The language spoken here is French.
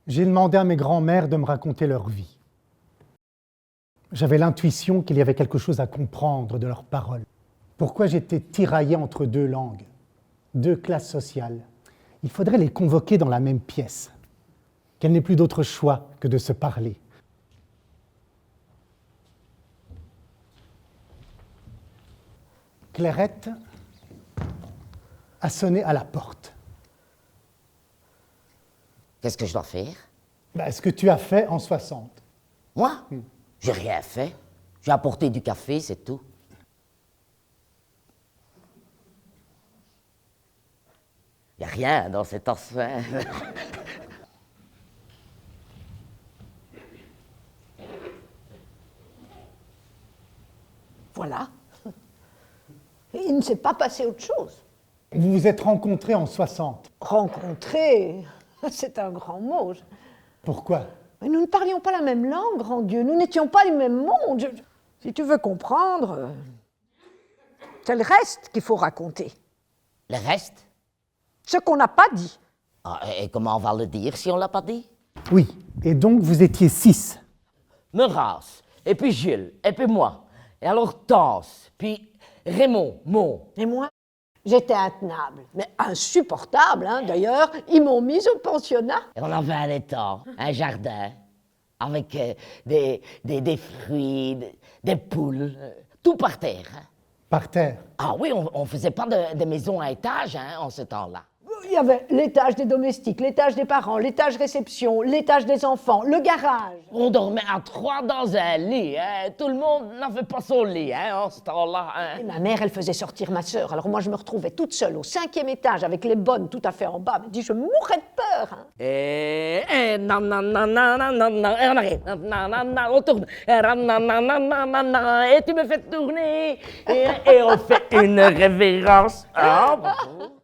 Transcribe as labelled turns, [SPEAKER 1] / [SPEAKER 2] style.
[SPEAKER 1] J'ai demandé à mes grands-mères de me raconter leur vie. J'avais l'intuition qu'il y avait quelque chose à comprendre de leurs paroles. Pourquoi j'étais tiraillé entre deux langues, deux classes sociales. Il faudrait les convoquer dans la même pièce, qu'elles n'aient plus d'autre choix que de se parler. Clairette a sonné à la porte.
[SPEAKER 2] Qu'est-ce que je dois faire?
[SPEAKER 1] Ce que tu as fait en 60.
[SPEAKER 2] Moi? J'ai rien fait. J'ai apporté du café, c'est tout. Il n'y a rien dans cet enceinte.
[SPEAKER 3] Voilà. Et il ne s'est pas passé autre chose.
[SPEAKER 1] Vous vous êtes rencontrés en 60.
[SPEAKER 3] Rencontrer, c'est un grand mot.
[SPEAKER 1] Pourquoi?
[SPEAKER 3] Mais nous ne parlions pas la même langue, grand Dieu. Nous n'étions pas du même monde. Si tu veux comprendre, c'est le reste qu'il faut raconter.
[SPEAKER 2] Le reste?
[SPEAKER 3] Ce qu'on n'a pas dit.
[SPEAKER 2] Ah, et comment on va le dire si on ne l'a pas dit?
[SPEAKER 1] Oui, et donc vous étiez 6.
[SPEAKER 2] Meurance, et puis Gilles, et puis moi. Et alors Tasse, puis Raymond, Mon.
[SPEAKER 3] Et moi, j'étais intenable, mais insupportable, hein. D'ailleurs, ils m'ont mise au pensionnat.
[SPEAKER 2] Et on avait un étang, un jardin, avec des fruits, des poules, tout par terre. Hein.
[SPEAKER 1] Par terre.
[SPEAKER 2] Ah oui, on ne faisait pas de maison à étage hein, en ce temps-là.
[SPEAKER 3] Il y avait l'étage des domestiques, l'étage des parents, l'étage réception, l'étage des enfants, le garage.
[SPEAKER 2] On dormait à 3 dans un lit. Hein. Tout le monde n'avait pas son lit hein, en ce temps-là. Hein.
[SPEAKER 3] Et ma mère, elle faisait sortir ma sœur. Alors moi, je me retrouvais toute seule au 5e étage avec les bonnes tout à fait en bas. Elle me dit, je mourrais de peur. Hein.
[SPEAKER 2] Et non, non, non, non, non, non, non, et on arrive. Non, non, non, on tourne. Et non, non, non, non, non, non, et tu me fais tourner. Et on fait une révérence. Ah, bravo.